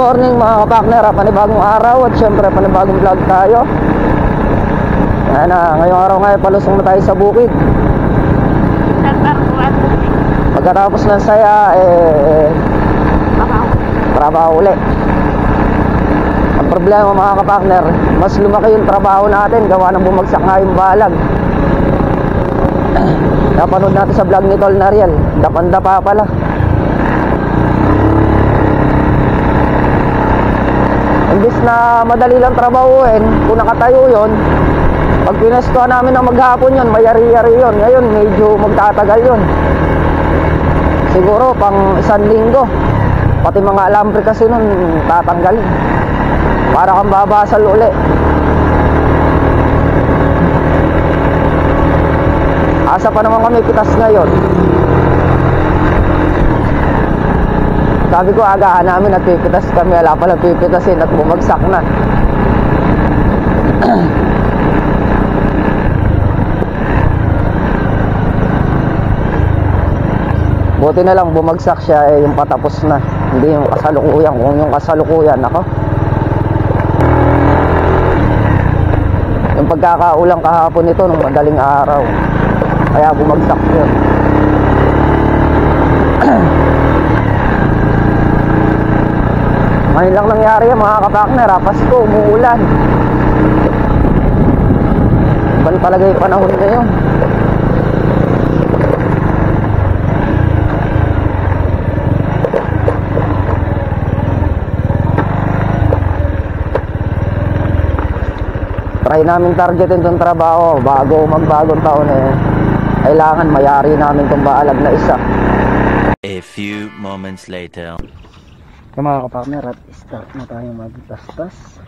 morning mga kapakner, panibagong araw at syempre panibagong vlog tayo. Ayan na, ngayong araw nga palusong na tayo sa bukid. Pagkatapos ng saya, trabaho ulit. Ang problema mga kapakner, mas lumaki yung trabaho natin gawa ng bumagsak nga yung balag. Napanood natin sa vlog ni Tol Nariel, dapan-dapa pala. Imbis na madali lang trabahuin, kung nakatayo yun, pag pinestuhan namin ng maghapon yun, mayari-yari yun. Ngayon medyo magtatagal yun, siguro pang 1 linggo. Pati mga alambre kasi nun tatanggalin, para kang babasal uli. Asa pa naman kami pitas ngayon. Sabi ko agahan namin at pipitas kami, wala pala pipitasin at bumagsak na. Buti na lang bumagsak siya, yung patapos na, hindi yung kasalukuyan. Kung yung kasalukuyan, ako, yung pagkakaulang kahapon nito nung madaling araw, kaya bumagsak yun. Ngayon lang nangyari yan mga kapakner, Pasko, umuulan. Iban talaga yung panahon ngayon. Try namin targetin itong trabaho bago magbagong taon, kailangan mayari namin itong baalag na isa. A few moments later. Mga kapakner, at start na tayo magtastas.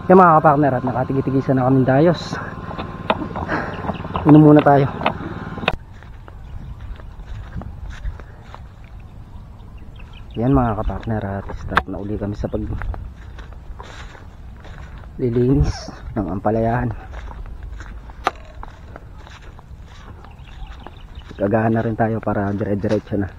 Yung mga kapakner, at nakatigitigisan na kaming dayos. Inom muna tayo. Yan mga kapartner, at start na uli kami sa paglilinis ng ampalayahan. Gagahan na rin tayo para dire-diretso na.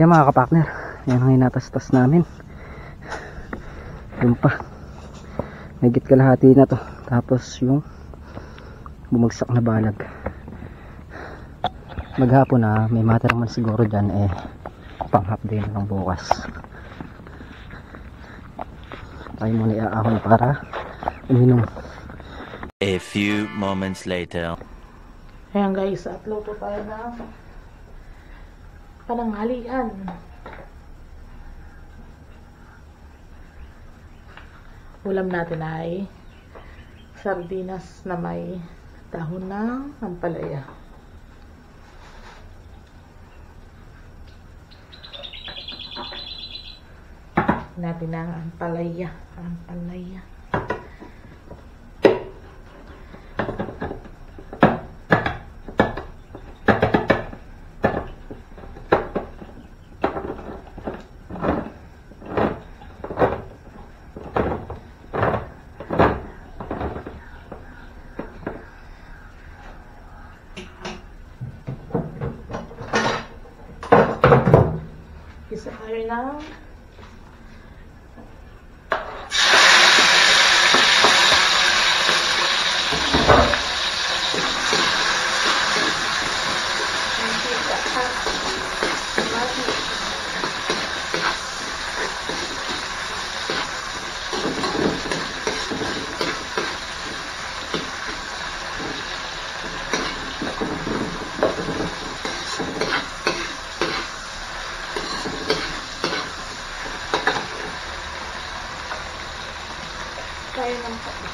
Yan mga kapartner, yan ang inatastas namin. Yun pa, nagit kalahati na to. Tapos yung bumagsak na balag. Maghapon na, may matter man siguro dyan, pang half day na lang bukas. Tayo muna iaahon para uminom. A few moments later. Ayan guys, upload po tayo na pananghalian. Ulam natin ay sardinas na may dahon ng ampalaya. Natin ang ampalaya. Isa tayo ng tayo ng kapit.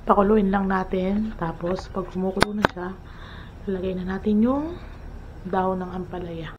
Pakuluin lang natin. Tapos, pag kumukulo na siya, ilagay na natin yung dahon ng ampalaya.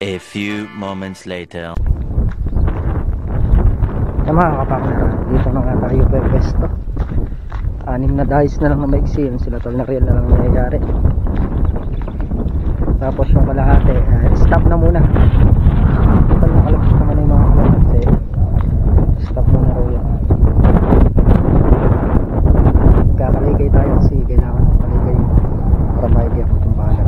A few moments later. Yung mga kapakner, dito na nga tayo pwesto. 6 na dice na lang na maiksi, yung sila tol na real na lang nangyayari. Tapos yung kalahati, stop na muna. Total nakalabas naman yung mga kalahati. Stop muna raw yan. Nagkakaligay tayo kasi kailangan kaligay para maigyan ko itong bahala.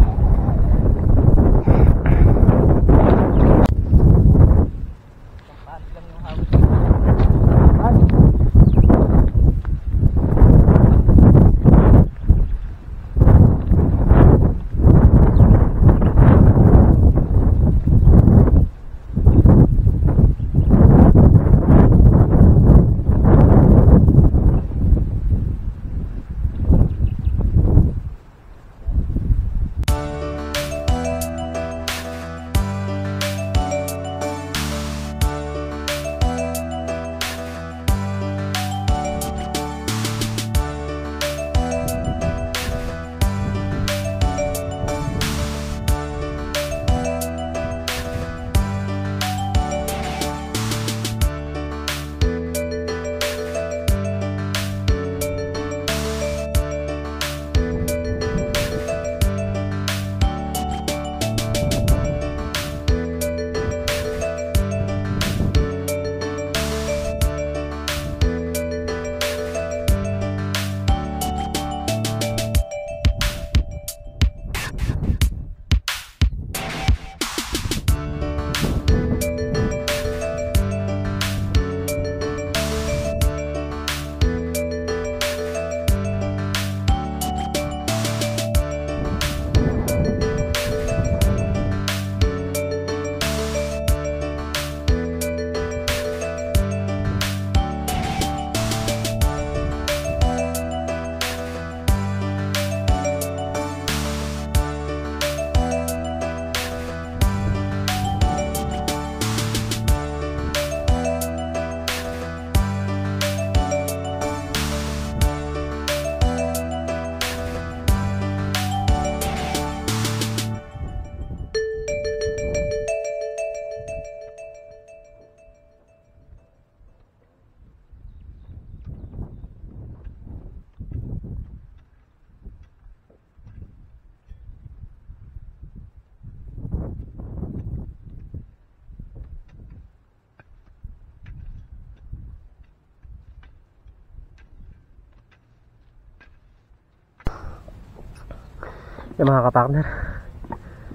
Yung mga kapartner,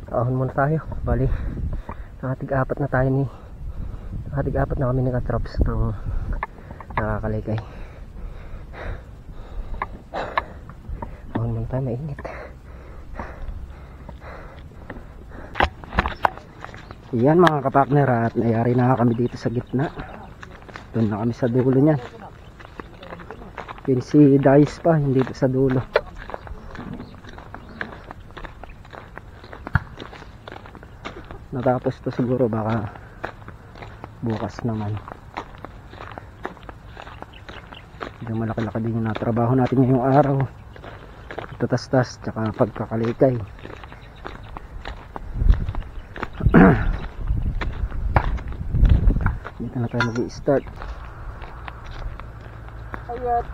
kaahon muna tayo. Bali, nakatig-apat na tayo ni nakatig-apat na kami naka-traps ng nakakaligay. Ahon muna tayo, mainit. Yan mga kapartner, at nayari na kami dito sa gitna. Doon na kami sa dulo niyan. Yun si Dice pa, hindi sa dulo. Natapos to siguro, baka bukas naman. Medyo malaki-laki din yung natrabaho natin ngayong araw. Tatas-tas tsaka pagkakalikay. Dito na tayo mag-i-start. Ayat.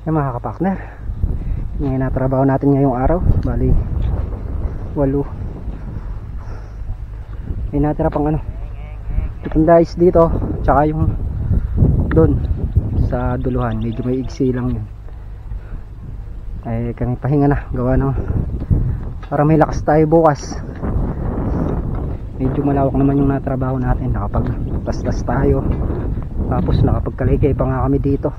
Yan mga kapartner, yung natrabaho natin ngayong araw, bali 8. May natira pang tikandais dito, tsaka yung doon sa duluhan, medyo may igsi lang yun. Ay kami pahinga na, gawa ng para may lakas tayo bukas. Medyo malawak naman yung natrabaho natin, nakapag-tas-tas tayo, tapos nakapagkalikay pa nga kami dito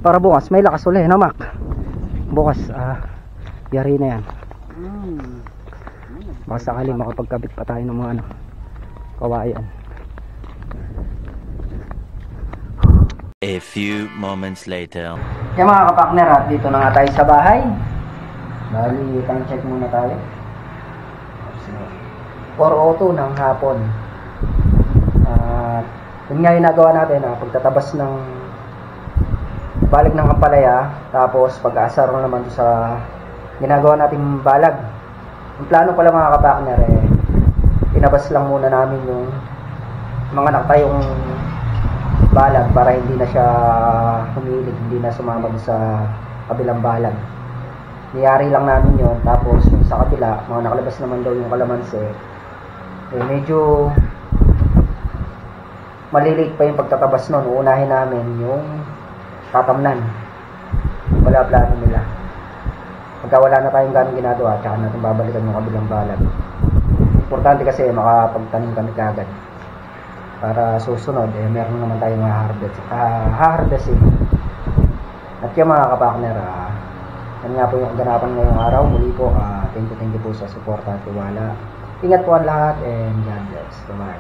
para bukas may lakas ulit, no Mac? Bukas yari na yan. Baka sakali makapagkabit pa tayo ng mga kawayan. A few moments later. Yan mga kapakner, at dito na nga tayo sa bahay. Bali, time check muna tayo. 4:02 ng hapon. Yun nga yung nagawa natin, pagtatabas ng balag ng ampalaya, tapos pag-aasar naman sa ginagawa nating balag. Yung plano pala mga kapakner, inabas lang muna namin yung mga nakatayong balag para hindi na siya humilig, hindi na sumama sa kabilang balag. Niyari lang namin yon, tapos yung sa kabila, mga nakalabas naman daw yung kalamansi, medyo maliliit pa yung pagtatabas nun. Uunahin namin yung tatamnan. Wala plano nila. Pagka wala na tayong ganong ginagawa, tsaka natin babalikan yung kabilang balag. Importante kasi makapagtanim kami kagad para susunod meron naman tayong ha-harvest At yung mga kapakner, yan nga po yung ganapan ngayong araw. Muli po, thank you po sa suporta at tiwala. Ingat po ang lahat and God bless. Bye-bye.